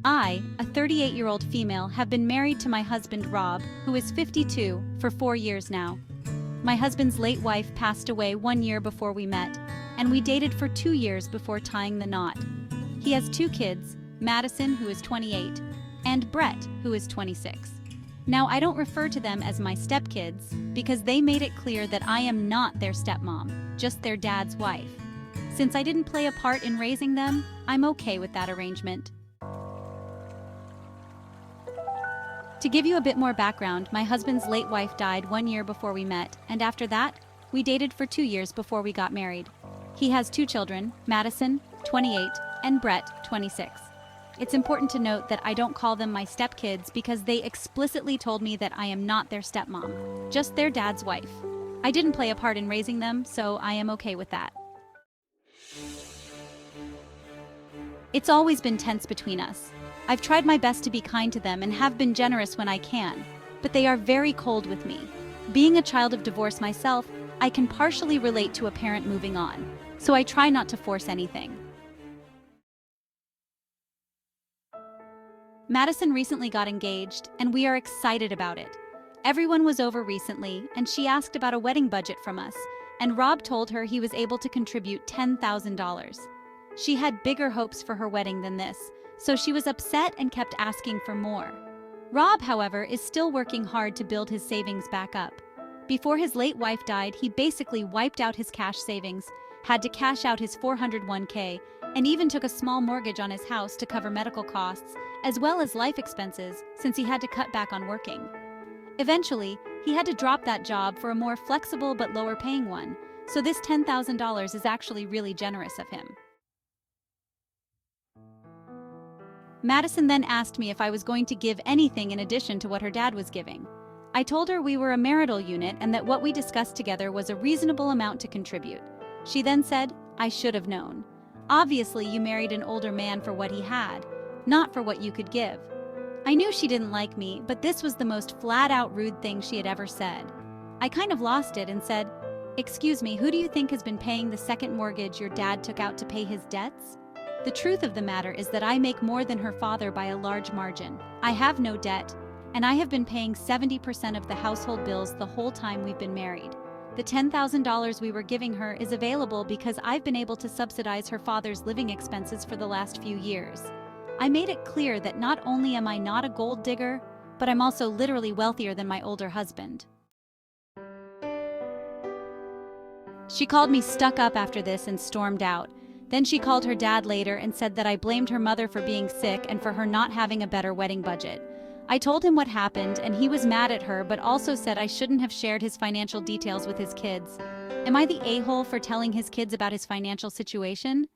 I, a 38-year-old female, have been married to my husband Rob, who is 52, for 4 years now. My husband's late wife passed away 1 year before we met, and we dated for 2 years before tying the knot. He has 2 kids, Madison, who is 28, and Brett, who is 26. Now, I don't refer to them as my stepkids because they made it clear that I am not their stepmom, just their dad's wife. Since I didn't play a part in raising them, I'm okay with that arrangement. To give you a bit more background, my husband's late wife died 1 year before we met, and after that, we dated for 2 years before we got married. He has 2 children, Madison, 28, and Brett, 26. It's important to note that I don't call them my stepkids because they explicitly told me that I am not their stepmom, just their dad's wife. I didn't play a part in raising them, so I am okay with that. It's always been tense between us. I've tried my best to be kind to them and have been generous when I can, but they are very cold with me. Being a child of divorce myself, I can partially relate to a parent moving on, so I try not to force anything. Madison recently got engaged, and we are excited about it. Everyone was over recently, and she asked about a wedding budget from us, and Rob told her he was able to contribute $10,000. She had bigger hopes for her wedding than this, so she was upset and kept asking for more. Rob, however, is still working hard to build his savings back up. Before his late wife died, he basically wiped out his cash savings, had to cash out his 401k, and even took a small mortgage on his house to cover medical costs, as well as life expenses, since he had to cut back on working. Eventually, he had to drop that job for a more flexible but lower-paying one, so this $10,000 is actually really generous of him. Madison then asked me if I was going to give anything in addition to what her dad was giving. I told her we were a marital unit and that what we discussed together was a reasonable amount to contribute. She then said, "I should have known. Obviously, you married an older man for what he had, not for what you could give." I knew she didn't like me, but this was the most flat-out rude thing she had ever said. I kind of lost it and said, "Excuse me, who do you think has been paying the second mortgage your dad took out to pay his debts?" The truth of the matter is that I make more than her father by a large margin. I have no debt, and I have been paying 70% of the household bills the whole time we've been married. The $10,000 we were giving her is available because I've been able to subsidize her father's living expenses for the last few years. I made it clear that not only am I not a gold digger, but I'm also literally wealthier than my older husband. She called me stuck up after this and stormed out. Then she called her dad later and said that I blamed her mother for being sick and for her not having a better wedding budget. I told him what happened, and he was mad at her but also said I shouldn't have shared his financial details with his kids. Am I the a-hole for telling his kids about his financial situation?